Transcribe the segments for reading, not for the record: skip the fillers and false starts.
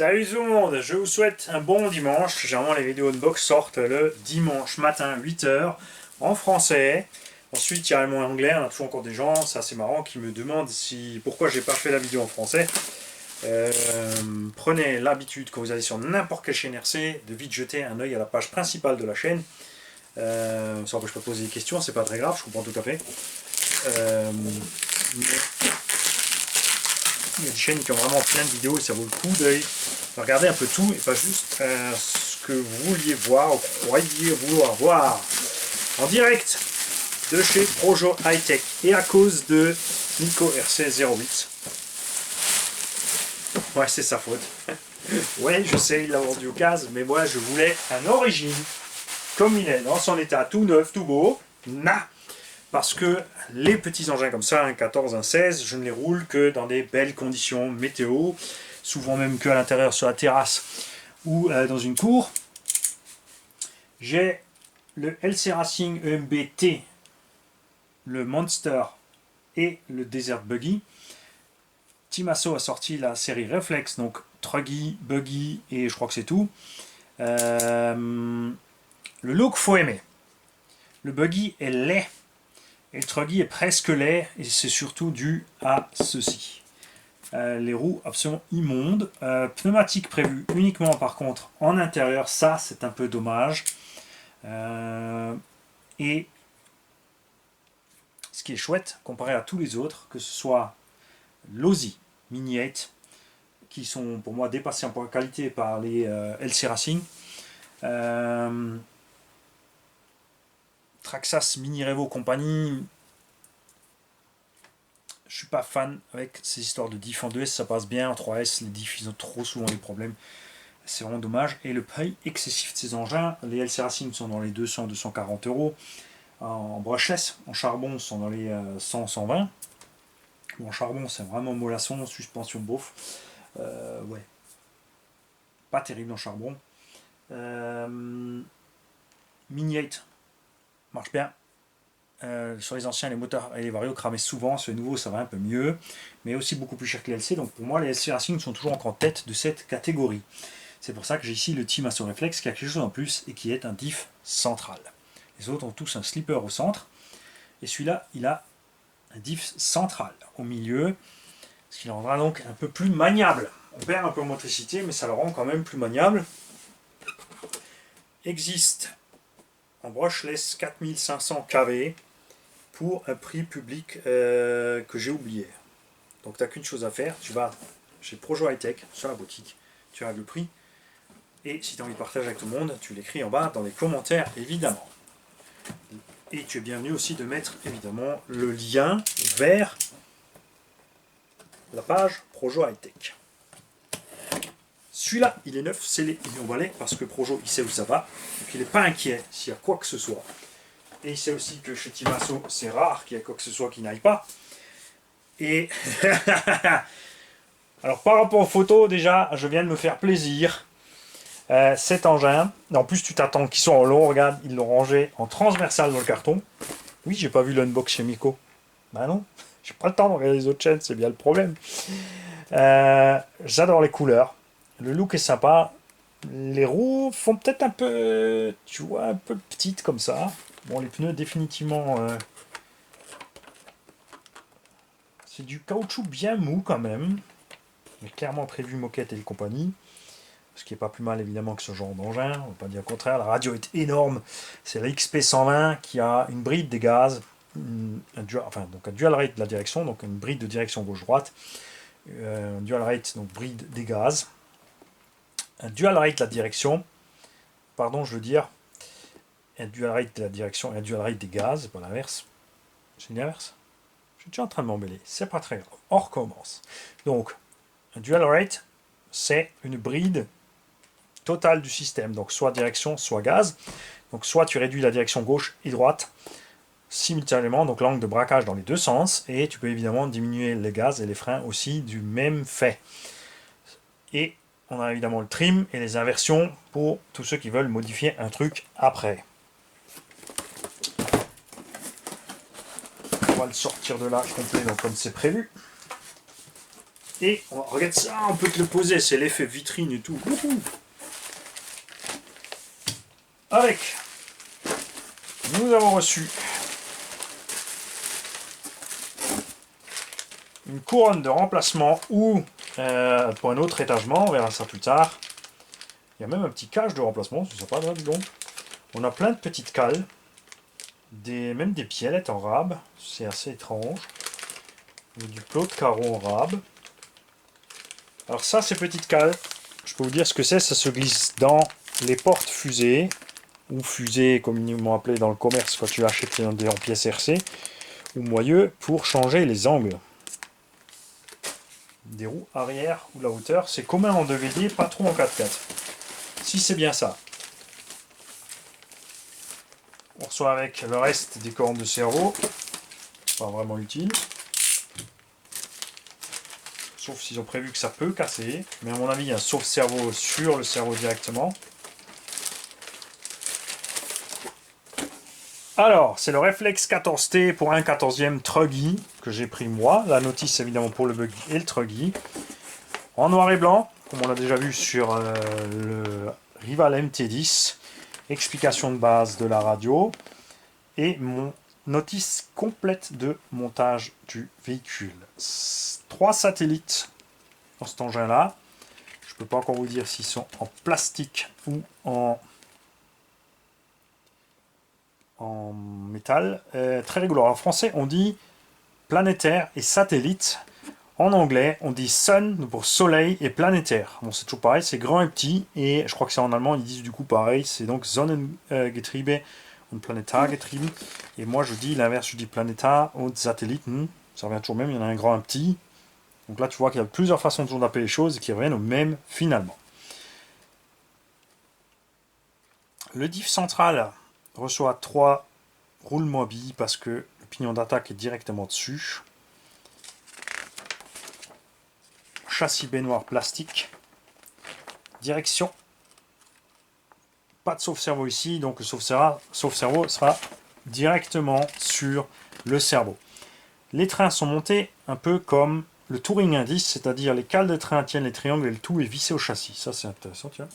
Salut tout le monde, je vous souhaite un bon dimanche. Généralement les vidéos unbox sortent le dimanche matin 8h en français. Ensuite il y a le mot anglais, on a toujours encore des gens, c'est assez marrant, qui me demandent pourquoi j'ai pas fait la vidéo en français. Prenez l'habitude quand vous allez sur n'importe quelle chaîne RC de vite jeter un œil à la page principale de la chaîne. Ça n'empêche pas de poser des questions, c'est pas très grave, je comprends tout à fait. Il y a des chaînes qui ont vraiment plein de vidéos et ça vaut le coup d'œil. Regardez un peu tout et pas juste ce que vous vouliez voir ou croyez vouloir voir. En direct de chez Projo High Tech et à cause de Nico RC08. Ouais, c'est sa faute. Ouais, je sais, il l'a vendu au CAS, mais moi je voulais un origine comme il est, dans son état tout neuf, tout beau. Parce que les petits engins comme ça, un 14, un 16, je ne les roule que dans des belles conditions météo, souvent même qu'à l'intérieur sur la terrasse ou dans une cour. J'ai le LC Racing EMB-T, le Monster et le Desert Buggy. Timasso a sorti la série Reflex, donc Truggy, Buggy et je crois que c'est tout. Le look, faut aimer. Le Buggy est laid. Et le Truggy est presque laid, et c'est surtout dû à ceci. Les roues absolument immondes. Pneumatiques prévues uniquement par contre en intérieur, ça c'est un peu dommage. Et ce qui est chouette, comparé à tous les autres, que ce soit l'Audi Mini 8, qui sont pour moi dépassés en point de qualité par les LC Racing. Traxxas Mini Revo compagnie, je suis pas fan avec ces histoires de diff en 2S, ça passe bien, en 3S les diffs ils ont trop souvent des problèmes, c'est vraiment dommage. Et le prix excessif de ces engins, les LC Racing sont dans les 200-240 euros, en brushless, en charbon sont dans les 100-120. Bon, en charbon c'est vraiment mollasson, suspension beauf, ouais, pas terrible en charbon. Mini 8 marche bien. Sur les anciens, les moteurs et les varios cramaient souvent. Sur les nouveaux, ça va un peu mieux, mais aussi beaucoup plus cher que les LC. Donc pour moi, les LC Racing sont toujours encore en tête de cette catégorie. C'est pour ça que j'ai ici le Timasso Reflex qui a quelque chose en plus et qui est un diff central. Les autres ont tous un slipper au centre, et celui-là, il a un diff central au milieu, ce qui le rendra donc un peu plus maniable. On perd un peu en motricité, mais ça le rend quand même plus maniable. Existe en brushless 4500 kV pour un prix public que j'ai oublié. Donc tu n'as qu'une chose à faire, tu vas chez Projo High Tech, sur la boutique, tu as le prix, et si tu as envie de partager avec tout le monde, tu l'écris en bas dans les commentaires évidemment. Et tu es bienvenu aussi de mettre évidemment le lien vers la page Projo High Tech. Celui-là, il est neuf, scellé et emballé parce que Projo, il sait où ça va, donc il n'est pas inquiet s'il y a quoi que ce soit. Et il sait aussi que chez Timasso, c'est rare qu'il y ait quoi que ce soit qui n'aille pas. Et alors par rapport aux photos, déjà, je viens de me faire plaisir. Cet engin, en plus tu t'attends qu'il soit en long, regarde, ils l'ont rangé en transversal dans le carton. Oui, j'ai pas vu l'unbox chez Miko. Bah non, j'ai pas le temps de regarder les autres chaînes, c'est bien le problème. J'adore les couleurs. Le look est sympa. Les roues font peut-être un peu, tu vois, un peu petites comme ça. Bon, les pneus, définitivement, c'est du caoutchouc bien mou quand même. Mais clairement prévu moquette et compagnie. Ce qui n'est pas plus mal évidemment que ce genre d'engin. On ne va pas dire le contraire. La radio est énorme. C'est la XP120 qui a une bride des gaz. Un dual rate de la direction, donc une bride de direction gauche-droite. Un dual rate, donc bride des gaz. Un dual rate de la direction. Pardon, je veux dire. Un dual rate de la direction et un dual rate des gaz, pas l'inverse. C'est l'inverse. Je suis déjà en train de m'embêler, c'est pas très grave. On recommence. Donc, un dual rate, c'est une bride totale du système, donc soit direction, soit gaz. Donc, soit tu réduis la direction gauche et droite simultanément, donc l'angle de braquage dans les deux sens, et tu peux évidemment diminuer les gaz et les freins aussi du même fait. Et on a évidemment le trim et les inversions pour tous ceux qui veulent modifier un truc après. On va le sortir de là complet, donc comme c'est prévu. Et regarde ça, on peut te le poser, c'est l'effet vitrine et tout. Wouhou. Avec, nous avons reçu une couronne de remplacement ou pour un autre étagement, on verra ça plus tard. Il y a même un petit cache de remplacement, c'est sympa, dis donc. On a plein de petites cales, même des pielettes en rab, c'est assez étrange. Il y a du plot de carreau en rab. Alors ça, ces petites cales, je peux vous dire ce que c'est, ça se glisse dans les portes fusées, ou fusées communément appelées dans le commerce quand tu achètes en pièces RC, ou moyeux, pour changer les angles des roues arrière ou la hauteur. C'est commun en 2VD, pas trop en 4x4. Si c'est bien ça. On reçoit avec le reste des cornes de cerveau, pas vraiment utile. Sauf s'ils ont prévu que ça peut casser. Mais à mon avis, il y a un sauve-cerveau sur le cerveau directement. Alors, c'est le Reflex 14T pour un 14e Truggy que j'ai pris moi. La notice évidemment pour le buggy et le Truggy. En noir et blanc, comme on l'a déjà vu sur le Rival MT10. Explication de base de la radio. Et mon notice complète de montage du véhicule. 3 satellites dans cet engin-là. Je ne peux pas encore vous dire s'ils sont en plastique ou en métal. Très rigolo. En français, on dit planétaire et satellite. En anglais, on dit sun pour soleil et planétaire. Bon, c'est toujours pareil, c'est grand et petit. Et je crois que c'est en allemand, ils disent du coup pareil. C'est donc Sonnengetriebe und Planetargetrieben. Et moi, je dis l'inverse, je dis Planetar und Satelliten. Ça revient toujours même, il y en a un grand et un petit. Donc là, tu vois qu'il y a plusieurs façons d'appeler les choses et qui reviennent au même finalement. Le diff central reçoit 3 roulements billes parce que le pignon d'attaque est directement dessus. Châssis baignoire plastique. Direction. Pas de sauve-cerveau ici, donc le sauve-cerveau sera directement sur le cerveau. Les trains sont montés un peu comme le Touring Indice, c'est-à-dire les cales de train tiennent les triangles et le tout est vissé au châssis. Ça, c'est intéressant, tiens.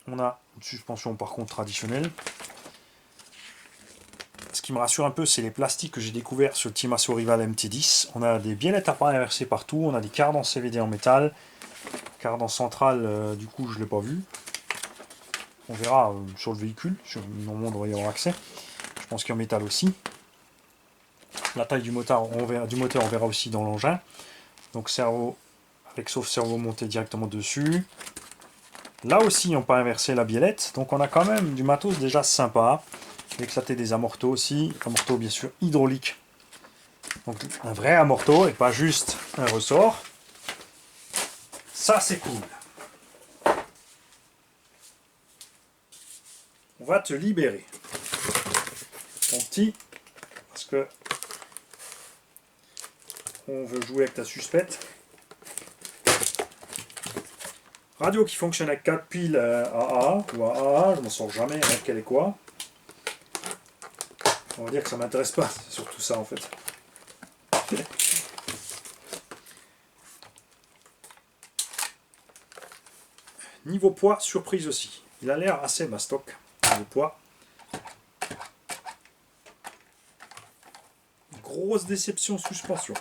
On a une suspension par contre traditionnelle. Ce qui me rassure un peu, c'est les plastiques que j'ai découverts sur le Timasso Rival MT10. On a des biellettes à pas inversées partout, on a des cardans CVD en métal. Cardan central, du coup, je ne l'ai pas vu. On verra sur le véhicule, normalement on devrait y avoir accès. Je pense qu'il y a en métal aussi. La taille du moteur, on verra aussi dans l'engin. Donc cerveau avec sauve-cerveau monté directement dessus. Là aussi, on peut inverser la biellette. Donc on a quand même du matos déjà sympa. Éclater des amortos aussi. Amortos bien sûr hydrauliques. Donc un vrai amorto et pas juste un ressort. Ça c'est cool. On va te libérer. Mon petit. Parce que on veut jouer avec ta suspecte. Radio qui fonctionne avec 4 piles AA ou AA, je m'en sors jamais avec quelle est quoi. On va dire que ça m'intéresse pas, c'est surtout ça en fait. Niveau poids, surprise aussi. Il a l'air assez mastoc, niveau poids. Grosse déception suspension.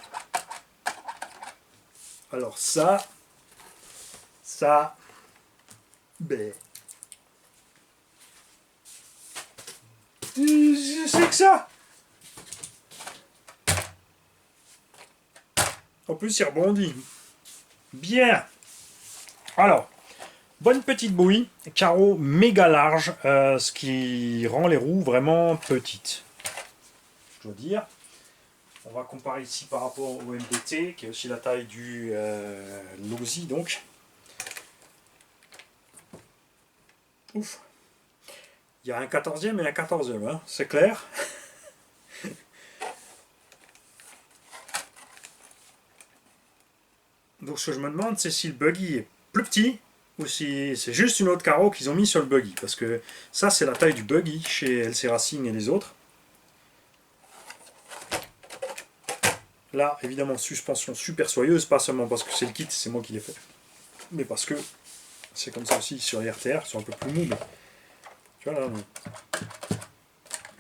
Alors ça, ben, c'est que ça. En plus, il rebondit. Bien. Alors, bonne petite bouille, carreau méga large, ce qui rend les roues vraiment petites. Je dois dire. On va comparer ici par rapport au MDT, qui est aussi la taille du Losi, donc. Ouf. Il y a un 14e et un 14e, hein, c'est clair. Donc ce que je me demande, c'est si le buggy est plus petit, ou si c'est juste une autre carreau qu'ils ont mis sur le buggy. Parce que ça, c'est la taille du buggy chez LC Racing et les autres. Là, évidemment, suspension super soyeuse, pas seulement parce que c'est le kit, c'est moi qui l'ai fait, mais parce que c'est comme ça aussi sur les RTR, ils sont un peu plus mous. Mais... tu vois là,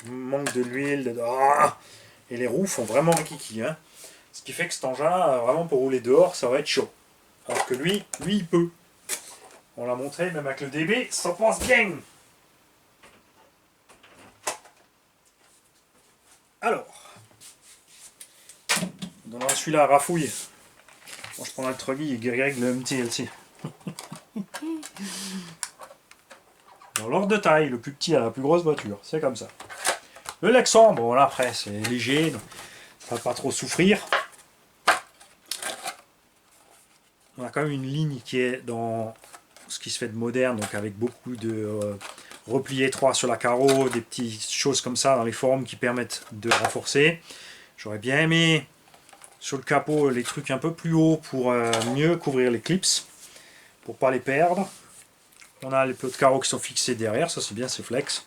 manque de l'huile, et les roues font vraiment un kiki. Hein. Ce qui fait que cet engin, vraiment pour rouler dehors, ça va être chaud. Alors que lui, il peut. On l'a montré, même avec le DB, ça passe bien. Alors, dans celui-là, rafouille. Moi, je prends le Truggy et Greg le MTLC. Dans l'ordre de taille, le plus petit à la plus grosse voiture, c'est comme ça. Le Lexan, bon là après, c'est léger, donc ça va pas trop souffrir. On a quand même une ligne qui est dans ce qui se fait de moderne, donc avec beaucoup de replis étroits sur la carreau, des petites choses comme ça dans les formes qui permettent de renforcer. J'aurais bien aimé sur le capot les trucs un peu plus hauts pour mieux couvrir les clips, pour pas les perdre. On a les pots de carreaux qui sont fixés derrière, ça c'est bien, c'est flex.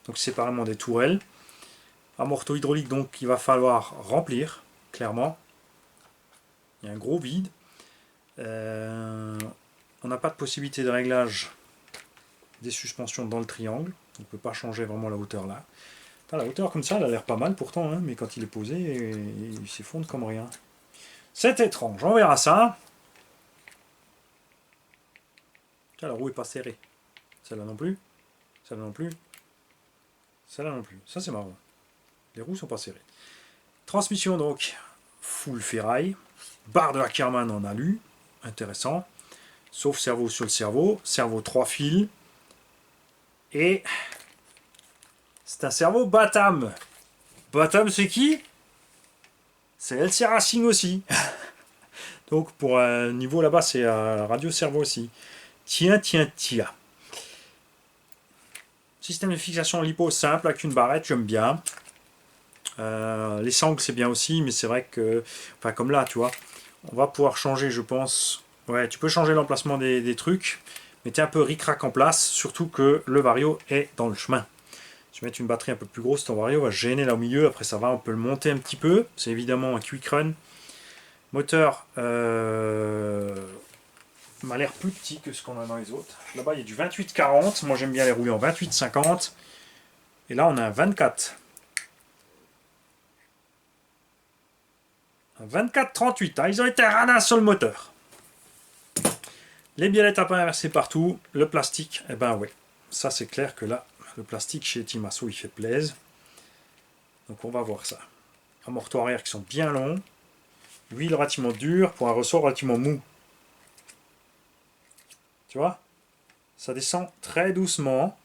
Donc séparément des tourelles. Amorto hydraulique, donc il va falloir remplir, clairement. Il y a un gros vide. On n'a pas de possibilité de réglage des suspensions dans le triangle. On ne peut pas changer vraiment la hauteur là. La hauteur comme ça, elle a l'air pas mal pourtant, hein, mais quand il est posé, il s'effondre comme rien. C'est étrange, on verra ça. Tiens, la roue est pas serrée. Celle-là non plus. Celle-là non plus. Celle-là non plus. Ça c'est marrant. Les roues sont pas serrées. Transmission donc, full ferraille. Barre de Ackermann en alu. Intéressant. Sauf servo sur le servo. Servo 3 fils. Et c'est un servo Batam. Batam c'est qui? C'est LC Racing aussi. Donc pour un niveau là-bas, c'est radio servo aussi. Tiens. Système de fixation lipo simple avec une barrette, j'aime bien. Les sangles c'est bien aussi, mais c'est vrai que, enfin comme là, tu vois, on va pouvoir changer, je pense. Ouais, tu peux changer l'emplacement des trucs, mais tu es un peu ric-rac en place, surtout que le Vario est dans le chemin. Si tu mets une batterie un peu plus grosse, ton Vario va gêner là au milieu. Après ça va, on peut le monter un petit peu. C'est évidemment un quick run. Moteur m'a l'air plus petit que ce qu'on a dans les autres. Là-bas il y a du 28-40. Moi j'aime bien les rouler en 28-50. Et là on a un 24. Un 24-38. Hein. Ils ont été radins sur le moteur. Les biellettes à pain inversées partout. Le plastique, eh ben ouais. Ça c'est clair que là, le plastique chez Timasso il fait plaisir. Donc on va voir ça. Amortoirs arrière qui sont bien longs. Huile relativement dure pour un ressort relativement mou. Tu vois? Ça descend très doucement.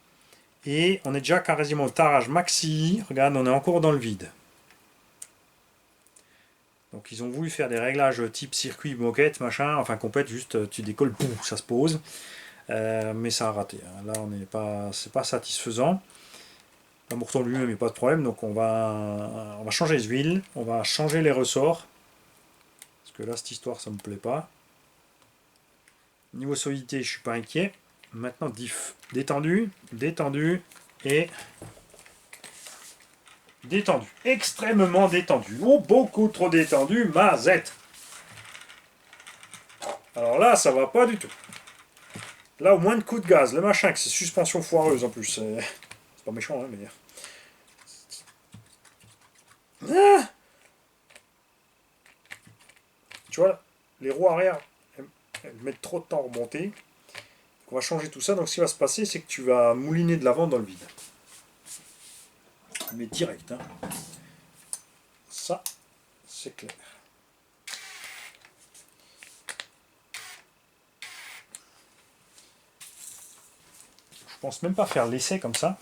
Et on est déjà quasiment au tarage maxi. Regarde, on est encore dans le vide. Donc ils ont voulu faire des réglages type circuit, moquette, machin, enfin complète, juste tu décolles, boum, ça se pose. Mais ça a raté. Hein. Là, on n'est pas, c'est pas satisfaisant. L'amorton lui-même, il n'y a pas de problème. Donc on va changer les huiles, on va changer les ressorts. Parce que là, cette histoire, ça me plaît pas. Niveau solidité, je suis pas inquiet. Maintenant, diff. Détendu, détendu et détendu. Extrêmement détendu. Oh, beaucoup trop détendu, mazette. Alors là, ça va pas du tout. Là, au moins de coups de gaz. Le machin, que c'est suspension foireuse en plus. C'est pas méchant, hein, mais... Ah, tu vois, les roues arrière, elles mettent trop de temps à remonter. On va changer tout ça. Donc, ce qui va se passer, c'est que tu vas mouliner de l'avant dans le vide. Mais direct. Hein. Ça, c'est clair. Je pense même pas faire l'essai comme ça.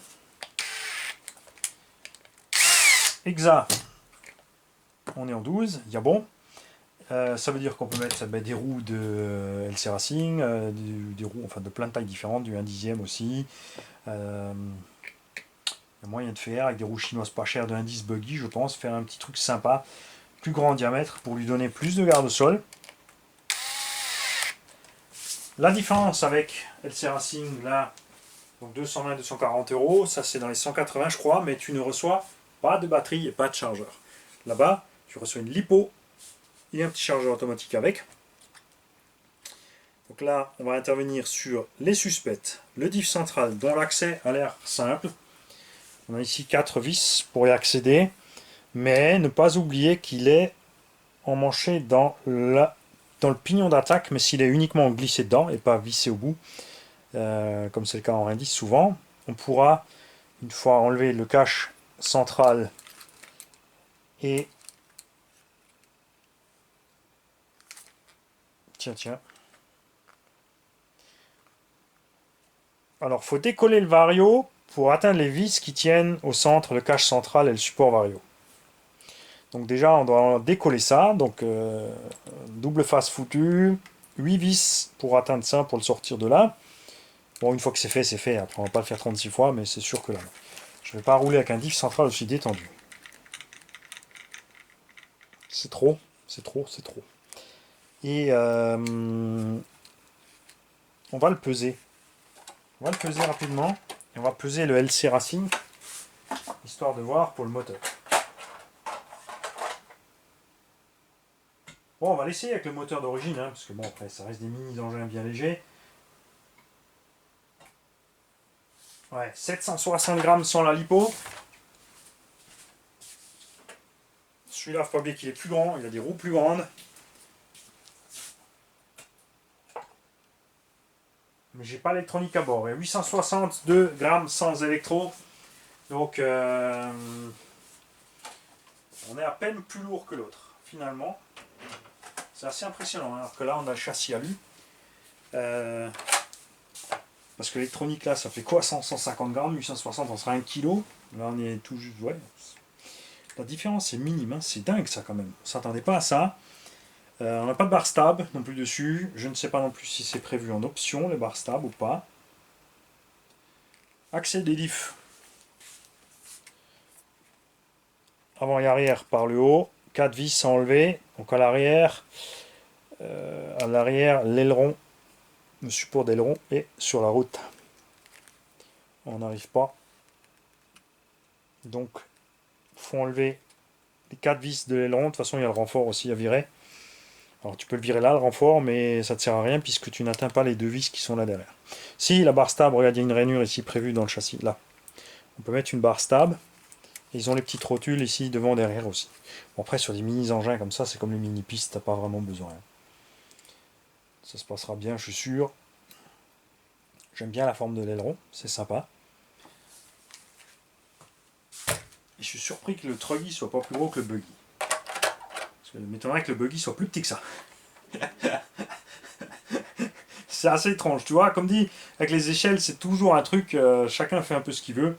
Exa. On est en 12. Il y a bon. Ça veut dire qu'on peut mettre des roues de LC Racing, des roues enfin, de plein de tailles différentes, du 1/10 aussi. Il y a moyen de faire avec des roues chinoises pas chères de 1/10 buggy, je pense, faire un petit truc sympa, plus grand en diamètre pour lui donner plus de garde-sol. La différence avec LC Racing, là, donc 220-240 €, ça c'est dans les 180 je crois, mais tu ne reçois pas de batterie et pas de chargeur. Là-bas, tu reçois une lipo et un petit chargeur automatique avec. Donc là, on va intervenir sur les suspects, le diff central dont l'accès a l'air simple. On a ici 4 vis pour y accéder, mais ne pas oublier qu'il est emmanché dans le pignon d'attaque, mais s'il est uniquement glissé dedans et pas vissé au bout, comme c'est le cas en indice souvent, on pourra, une fois enlevé le cache central et... Tiens. Alors, faut décoller le vario pour atteindre les vis qui tiennent au centre, le cache central et le support vario. Donc déjà, on doit décoller ça. Donc, double face foutue, 8 vis pour atteindre ça, pour le sortir de là. Bon, une fois que c'est fait, c'est fait. Après, on va pas le faire 36 fois, mais c'est sûr que là, je vais pas rouler avec un diff central aussi détendu. C'est trop. Et on va le peser. On va le peser rapidement. Et on va peser le LC Racing, histoire de voir pour le moteur. Bon, on va l'essayer avec le moteur d'origine, hein, parce que bon, après, ça reste des mini-engins bien légers. Ouais, 760 grammes sans la lipo. Celui-là, il faut pas oublier qu'il est plus grand, il a des roues plus grandes. Mais j'ai pas l'électronique à bord. Et 862 grammes sans électro. Donc, on est à peine plus lourd que l'autre, finalement. C'est assez impressionnant, hein, alors que là, on a le châssis à lui. Parce que l'électronique, là, ça fait quoi 150 grammes, 860, on sera 1 kg. Là, on est tout juste... Ouais. La différence est minime, hein. C'est dingue, ça, quand même. On s'attendait pas à ça. On n'a pas de bar stab non plus dessus. Je ne sais pas non plus si c'est prévu en option, les bar stab ou pas. Accès des diffs. Avant et arrière par le haut. 4 vis à enlever. Donc à l'arrière, l'aileron, le support d'aileron est sur la route. On n'arrive pas. Donc, il faut enlever les 4 vis de l'aileron. De toute façon, il y a le renfort aussi à virer. Alors tu peux le virer là, le renfort, mais ça ne te sert à rien puisque tu n'atteins pas les 2 vis qui sont là derrière. Si, la barre stab, regarde, il y a une rainure ici prévue dans le châssis, là. On peut mettre une barre stab. Et ils ont les petites rotules ici, devant, derrière aussi. Bon, après, sur des mini-engins comme ça, c'est comme les mini-pistes, t'as pas vraiment besoin. Ça se passera bien, je suis sûr. J'aime bien la forme de l'aileron, c'est sympa. Et je suis surpris que le truggy soit pas plus gros que le buggy. Parce que m'étonnerait que le buggy soit plus petit que ça. C'est assez étrange, tu vois. Comme dit, avec les échelles, c'est toujours un truc, chacun fait un peu ce qu'il veut.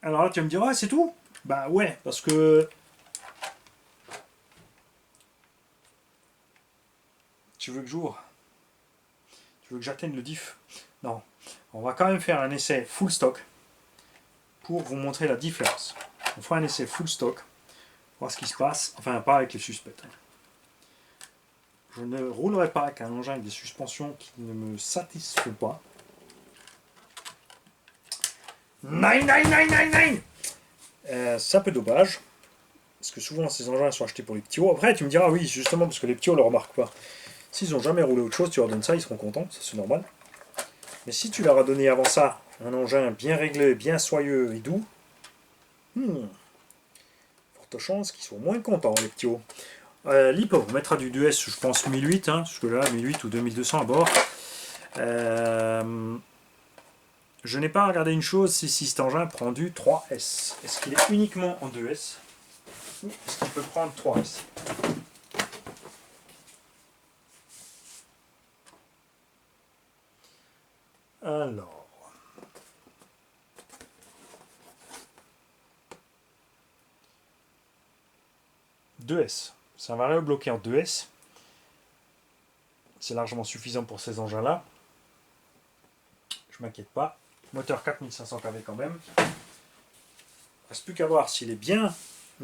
Alors là, tu vas me dire, ouais, c'est tout? Bah ouais, parce que... Tu veux que j'ouvre? Tu veux que j'atteigne le diff? Non. On va quand même faire un essai full stock pour vous montrer la différence. On fera un essai full stock, voir ce qui se passe. Enfin, pas avec les suspects. Je ne roulerai pas avec un engin avec des suspensions qui ne me satisfont pas. Nine. C'est un peu dommage. Parce que souvent ces engins sont achetés pour les petits hauts. Après tu me diras oui justement parce que les petits hauts ne le remarquent pas. S'ils n'ont jamais roulé autre chose, tu leur donnes ça, ils seront contents, ça c'est normal. Mais si tu leur as donné avant ça un engin bien réglé, bien soyeux et doux, forte chance qu'ils soient moins contents les petits hauts. L'IPO, on mettra du 2S, je pense 1008, hein, parce que là 1008 ou 2200 à bord. Je n'ai pas regardé une chose, c'est si cet engin prend du 3S. Est-ce qu'il est uniquement en 2S ou est-ce qu'il peut prendre 3S? Alors... 2S. C'est un variable bloqué en 2S. C'est largement suffisant pour ces engins-là. Je m'inquiète pas. Moteur 4500 kV quand même. Il ne reste plus qu'à voir s'il est bien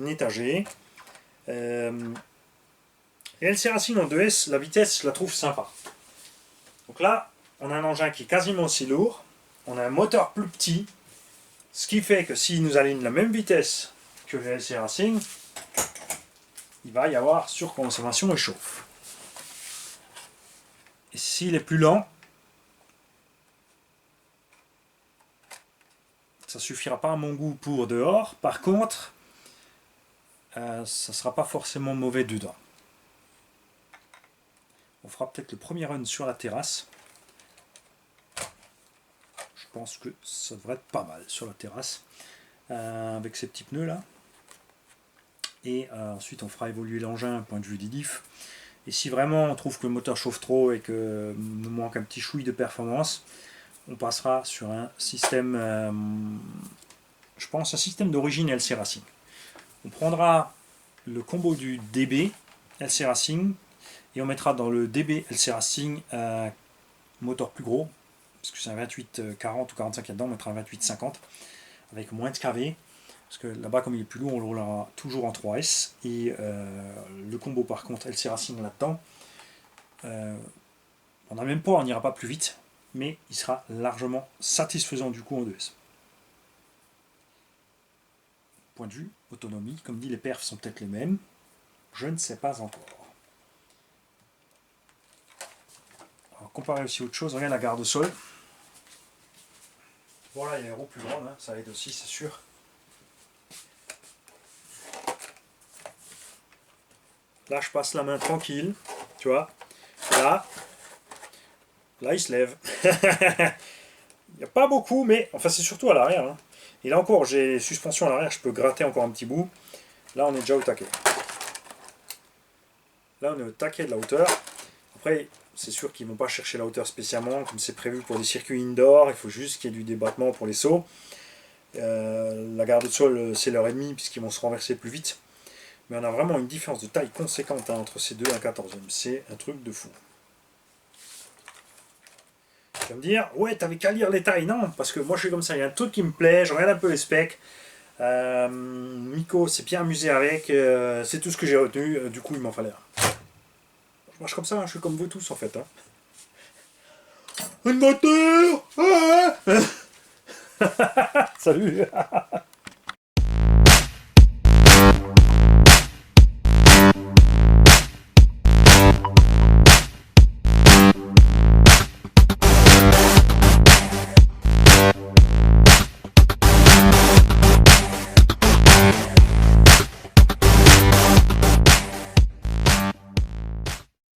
étagé. Et LC Racing en 2S, la vitesse, je la trouve sympa. Donc là, on a un engin qui est quasiment aussi lourd. On a un moteur plus petit. Ce qui fait que s'il nous aligne la même vitesse que le LC Racing, il va y avoir surconsommation et chauffe. Et s'il est plus lent, ça suffira pas à mon goût pour dehors. Par contre, ça sera pas forcément mauvais dedans. On fera peut-être le premier run sur la terrasse. Je pense que ça devrait être pas mal sur la terrasse. Avec ces petits pneus là. Et ensuite on fera évoluer l'engin point de vue des diffs. Et si vraiment on trouve que le moteur chauffe trop et que nous manque un petit chouille de performance, on passera sur un système, je pense un système d'origine LC Racing. On prendra le combo du DB LC Racing et on mettra dans le DB LC Racing un moteur plus gros, parce que c'est un 28-40 ou 45 là-dedans, on mettra un 28-50 avec moins de kV. Parce que là-bas, comme il est plus lourd, on le roulera toujours en 3S. Et le combo, par contre, LC Racing là-dedans, on n'a même pas, on n'ira pas plus vite, mais il sera largement satisfaisant du coup en 2S. Point de vue autonomie, comme dit, les perfs sont peut-être les mêmes. Je ne sais pas encore. Alors, comparer aussi autre chose, regarde la garde au sol. Bon là, il y a les roues plus grandes, hein, ça aide aussi, c'est sûr. Là, je passe la main tranquille, tu vois. Là, il se lève. Il n'y a pas beaucoup, mais enfin, c'est surtout à l'arrière. Hein. Et là encore, j'ai suspension à l'arrière, je peux gratter encore un petit bout. Là, on est déjà au taquet. Là, on est au taquet de la hauteur. Après, c'est sûr qu'ils ne vont pas chercher la hauteur spécialement, comme c'est prévu pour des circuits indoor. Il faut juste qu'il y ait du débattement pour les sauts. La garde de sol, c'est leur ennemi, puisqu'ils vont se renverser plus vite. Mais on a vraiment une différence de taille conséquente hein, entre ces deux à 14e. C'est un truc de fou. Tu vas me dire, ouais, t'avais qu'à lire les tailles. Non, parce que moi je suis comme ça. Il y a un truc qui me plaît, je regarde un peu les specs. Miko s'est bien amusé avec. C'est tout ce que j'ai retenu. Du coup, il m'en fallait un. Je marche comme ça, hein, je suis comme vous tous en fait. Hein. Une voiture. Salut.